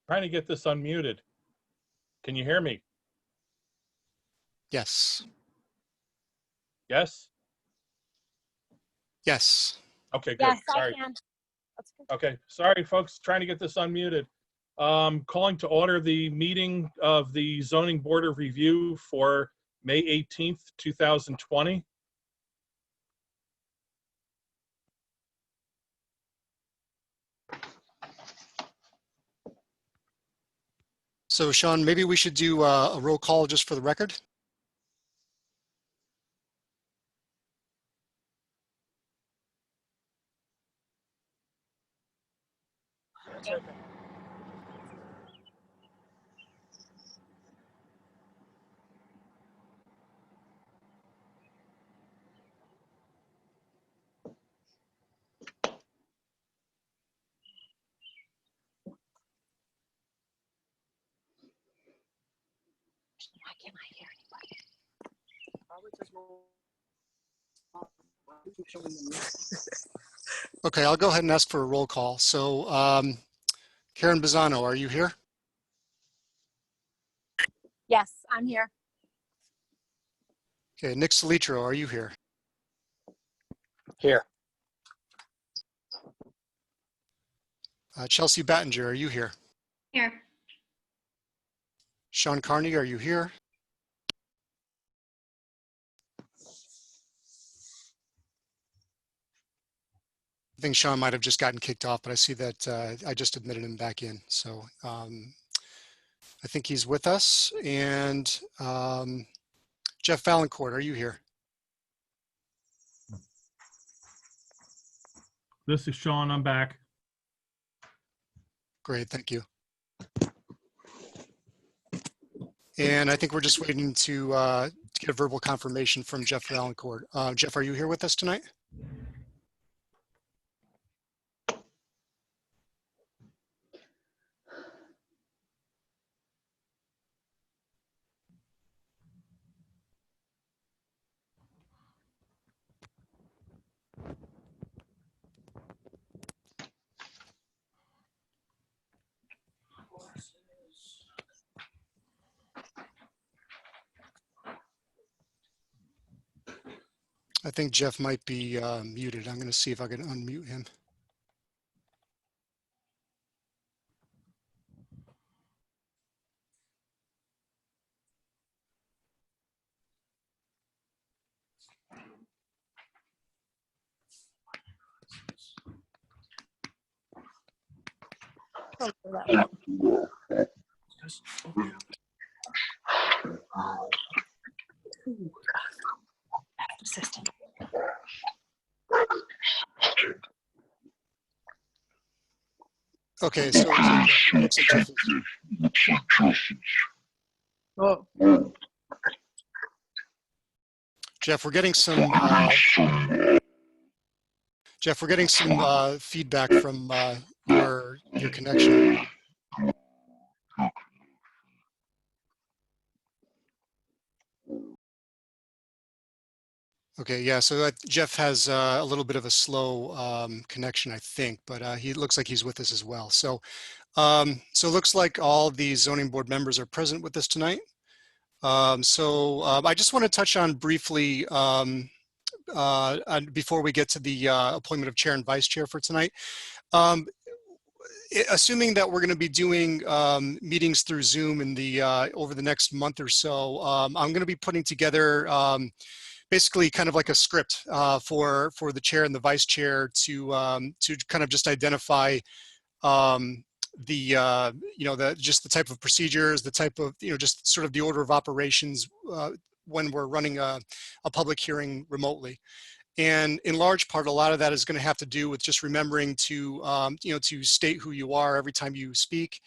Trying to get this unmuted. Can you hear me? Yes. Yes? Yes. Okay, good. Yes, Sorry. I can. That's good. Okay, sorry, folks. Trying to get this unmuted. Calling to order the meeting of the Zoning Board of Review for May 18th, 2020. So Sean, maybe we should do a roll call just for the record. Why can't I hear anybody? Okay, I'll go ahead and ask for a roll call. So Karen Bizzano, are you here? Yes, I'm here. Okay, Nick Solitro, are you here? Here. Chelsea Battinger, are you here? Here. Sean Carney, are you here? I think Sean might have just gotten kicked off, but I see that I just admitted him back in. So I think he's with us. And Jeff Valancourt, are you here? This is Sean. I'm back. Great, thank you. And I think we're just waiting to get a verbal confirmation from Jeff Valancourt. Jeff, are you here with us tonight? I think Jeff might be muted. I'm going to see if I can unmute him. Assistant. Okay, so it looks like Jeff is. Oh. Jeff, we're getting some feedback from your connection. Okay, yeah, so Jeff has a little bit of a slow connection, I think, but he looks like he's with us as well. So, so it looks like all the zoning board members are present with us tonight. I just want to touch on briefly before we get to the appointment of chair and vice chair for tonight. Assuming that we're going to be doing meetings through Zoom in the over the next month or so, I'm going to be putting together basically kind of like a script for the chair and the vice chair to kind of just identify just the type of procedures, the type of, just sort of the order of operations when we're running a public hearing remotely. And in large part, a lot of that is going to have to do with just remembering to, to state who you are every time you speak,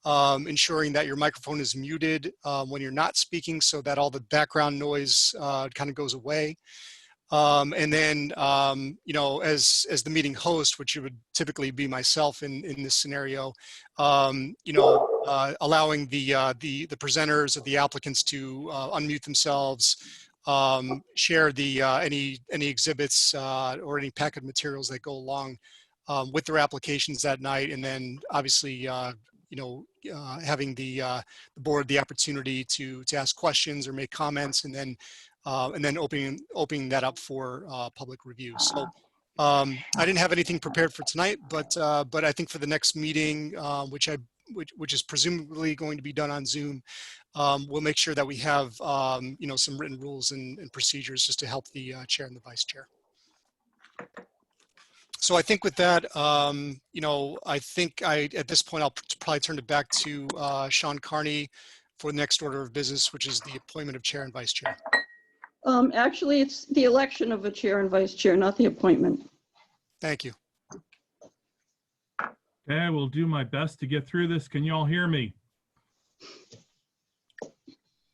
ensuring that your microphone is muted when you're not speaking so that all the background noise kind of goes away. And then, as the meeting host, which would typically be myself in this scenario, allowing the presenters or the applicants to unmute themselves, share the any exhibits or any packet materials that go along with their applications that night, and then obviously having the board the opportunity to ask questions or make comments, and then opening that up for public review. So I didn't have anything prepared for tonight, but I think for the next meeting, which is presumably going to be done on Zoom, we'll make sure that we have some written rules and procedures just to help the chair and the vice chair. So I think with that, I think at this point, I'll probably turn it back to Sean Carney for the next order of business, which is the appointment of chair and vice chair. Actually, it's the election of a chair and vice chair, not the appointment. Thank you. Okay, I will do my best to get through this. Can you all hear me?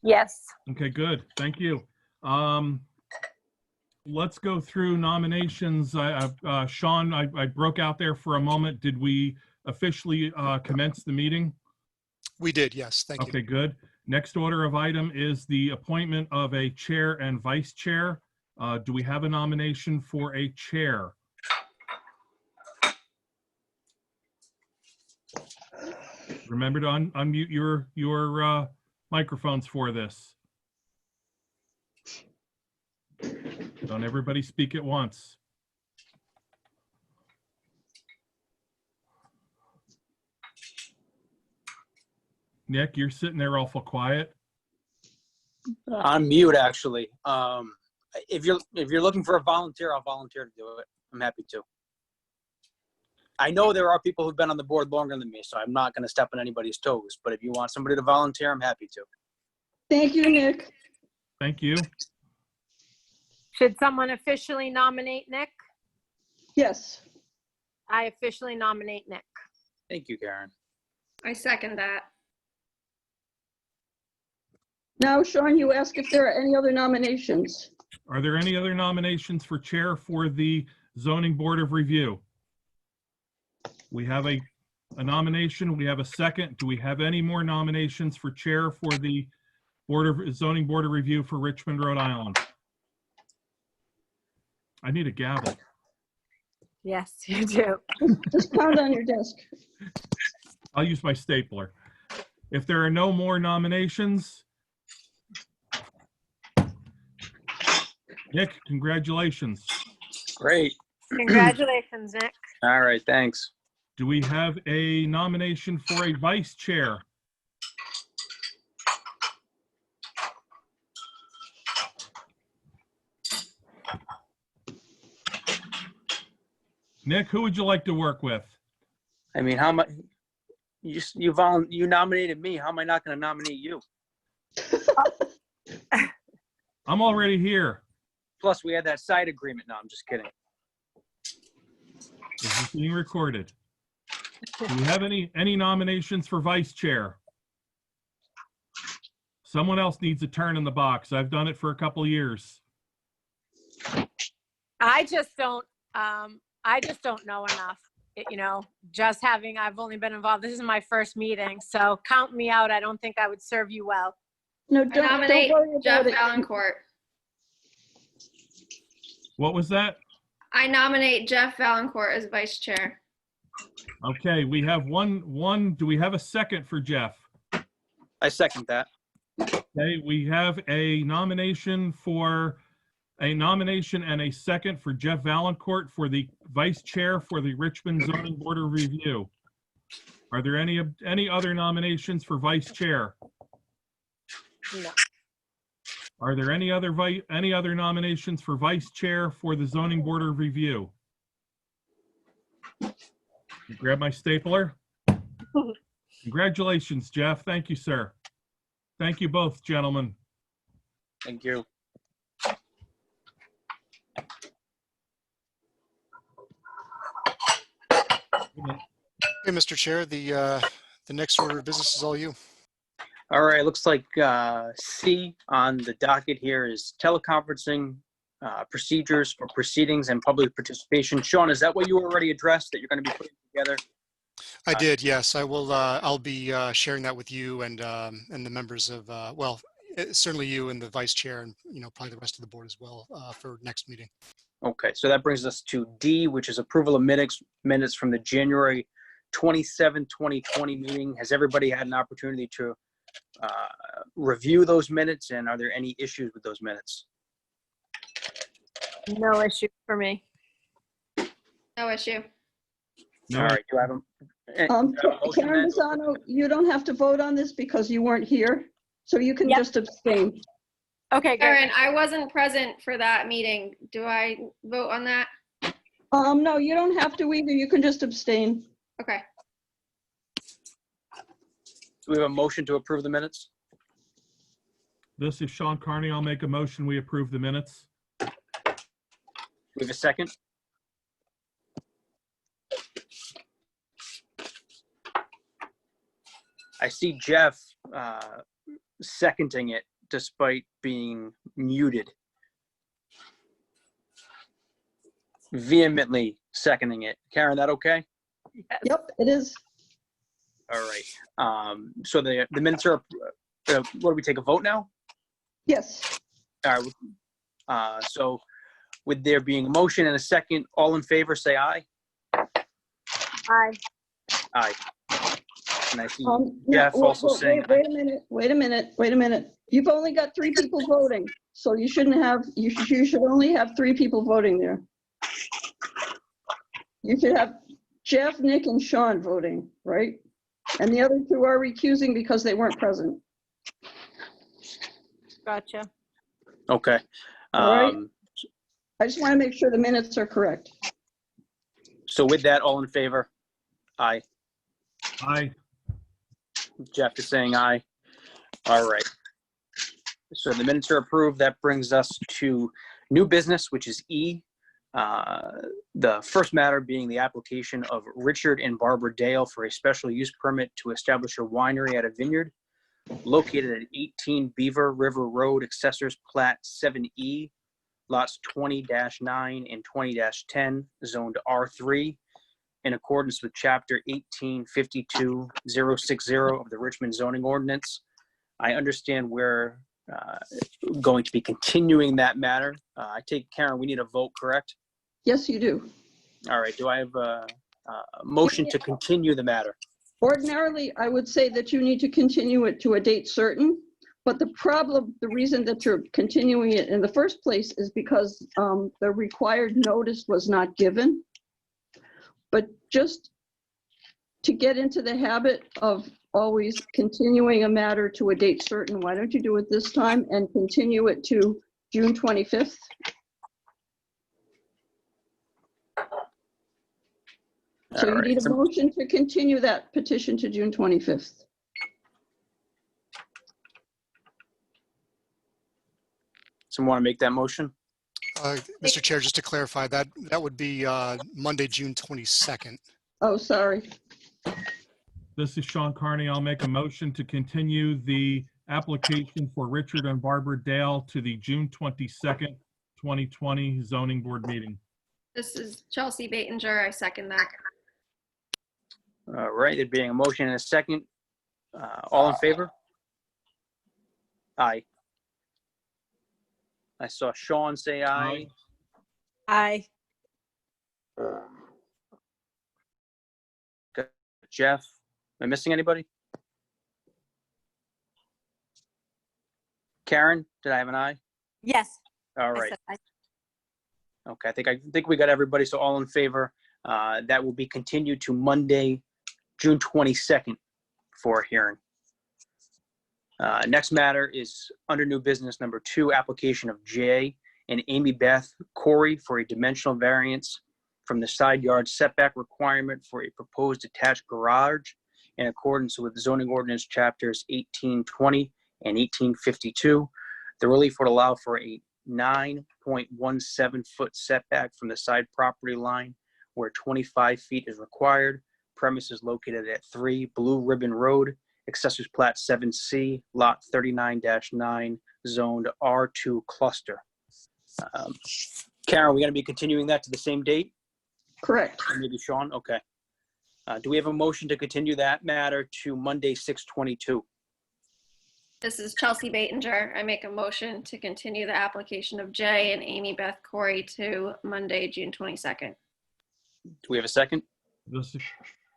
Yes. Okay, good. Thank you. Let's go through nominations. Sean, I broke out there for a moment. Did we officially commence the meeting? We did, yes. Thank you. Okay, good. Next order of item is the appointment of a chair and vice chair. Do we have a nomination for a chair? Remember to unmute your microphones for this. Don't everybody speak at once. Nick, you're sitting there awful quiet. On mute, actually. If you're looking for a volunteer, I'll volunteer to do it. I'm happy to. I know there are people who've been on the board longer than me, so I'm not going to step on anybody's toes. But if you want somebody to volunteer, I'm happy to. Thank you, Nick. Thank you. Should someone officially nominate Nick? Yes. I officially nominate Nick. Thank you, Karen. I second that. Now, Sean, you ask if there are any other nominations. Are there any other nominations for chair for the Zoning Board of Review? We have a nomination. We have a second. Do we have any more nominations for chair for the Zoning Board of Review for Richmond, Rhode Island? I need a gavel. Yes, you do. Just pound on your desk. I'll use my stapler. If there are no more nominations, Nick, congratulations. Great. Congratulations, Nick. All right, thanks. Do we have a nomination for a vice chair? Nick, who would you like to work with? I mean, how much you nominated me? How am I not going to nominate you? I'm already here. Plus, we had that side agreement. No, I'm just kidding. Is this being recorded? Do we have any nominations for vice chair? Someone else needs a turn in the box. I've done it for a couple of years. I just don't know enough. I've only been involved. This is my first meeting, so count me out. I don't think I would serve you well. No, I don't nominate worry Jeff about it. Valancourt. What was that? I nominate Jeff Valancourt as vice chair. Okay, we have one. Do we have a second for Jeff? I second that. Okay, we have a nomination and a second for Jeff Valancourt for the vice chair for the Richmond Zoning Board of Review. Are there any other nominations for vice chair? No. Are there any other nominations for vice chair for the Zoning Board of Review? Grab my stapler. Congratulations, Jeff. Thank you, sir. Thank you both, gentlemen. Thank you. Hey, Mr. Chair, the next order of business is all you. All right, looks like C on the docket here is teleconferencing procedures for proceedings and public participation. Sean, is that what you already addressed that you're going to be putting together? I did, yes. I will. I'll be sharing that with you and the members of certainly you and the vice chair, and probably the rest of the board as well for next meeting. Okay, so that brings us to D, which is approval of minutes from the January 27/2020 meeting. Has everybody had an opportunity to review those minutes, and are there any issues with those minutes? No issue for me. No issue. No, All right, do I have a motion Karen then? Bisano, you don't have to vote on this because you weren't here, so you can Yep. just abstain. Okay, great. Karen, I wasn't present for that meeting. Do I vote on that? No, you don't have to either. You can just abstain. Okay. Do we have a motion to approve the minutes? this is Sean Carney. I'll make a motion. We approve the minutes. Do we have a second? I see Jeff seconding it despite being muted. Vehemently seconding it. Karen, that okay? Yep, it is. All right. So the minutes are, what do we take, a vote now? Yes. All right. So with there being a motion and a second, all in favor, say aye. Aye. Aye. And I see No, Jeff also saying, Wait a minute. You've only got 3 people voting, so you shouldn't have, you should only have 3 people voting there. You should have Jeff, Nick, and Sean voting, right? And the other 2 are recusing because they weren't present. Gotcha. okay. All right. I just want to make sure the minutes are correct. So with that, all in favor? Aye. Aye. Jeff is saying aye. All right. So the minutes are approved. That brings us to new business, which is E. The first matter being the application of Richard and Barbara Dale for a special use permit to establish a winery at a vineyard located at 18 Beaver River Road, Assessors Plat 7E, lots 20-9 and 20-10, zoned R3, in accordance with Chapter 1852060 of the Richmond zoning ordinance. I understand we're going to be continuing that matter. I take, Karen, we need a vote, correct? Yes, you do. All right, do I have a motion to continue the matter? Ordinarily, I would say that you need to continue it to a date certain, but the reason that you're continuing it in the first place is because the required notice was not given. But just to get into the habit of always continuing a matter to a date certain, why don't you do it this time and continue it to June 25th? So All you right, need a motion to continue that petition to June 25th. someone want to make that motion? Mr. Chair, just to clarify, that would be Monday, June 22nd. Oh, sorry. This is Sean Carney. I'll make a motion to continue the application for Richard and Barbara Dale to the June 22nd, 2020 zoning board meeting. This is Chelsea Batinger. I second that. All right, there being a motion and a second, all in favor? Aye. I saw Sean say aye. Aye. Jeff, am I missing anybody? Karen, did I have an aye? Yes. All I right. said aye. Okay, I think we got everybody. So all in favor. That will be continued to Monday, June 22nd for a hearing. Next matter is under new business number 2, application of Jay and Amy Beth Corey for a dimensional variance from the side yard setback requirement for a proposed attached garage in accordance with zoning ordinance chapters 1820 and 1852. The relief would allow for a 9.17 foot setback from the side property line where 25 feet is required. Premises located at 3 Blue Ribbon Road, Assessors Plat 7C, Lot 39-9, zoned R2 cluster. Karen, are we going to be continuing that to the same date? Correct. Or maybe Sean? Okay. Do we have a motion to continue that matter to Monday, 6/22? This is Chelsea Batinger. I make a motion to continue the application of Jay and Amy Beth Corey to Monday, June 22nd. Do we have a second? This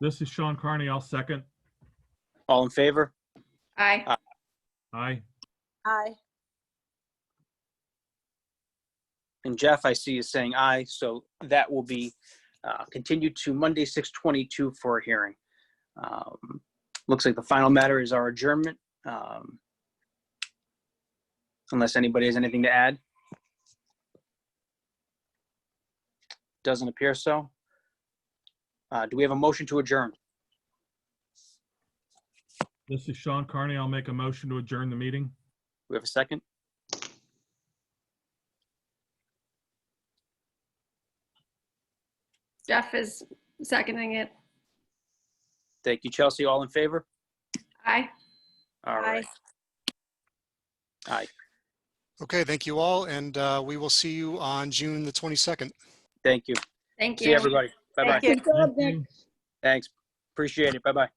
This is Sean Carney. I'll second. All in favor? Aye. Aye. Aye. And Jeff, I see is saying aye, so that will be continued to Monday, 6/22 for a hearing. Looks like the final matter is our adjournment. Unless anybody has anything to add. Doesn't appear so. Do we have a motion to adjourn? This is Sean Carney. I'll make a motion to adjourn the meeting. Do we have a second? Jeff is seconding it. Thank you, Chelsea. All in favor? Aye. All right. Aye. Okay, thank you all, and we will see you on June the 22nd. Thank you. Thank See you, you. everybody. Bye-bye. Thank you. Good job, Thank you. Nick. Thanks. Appreciate it. Bye-bye.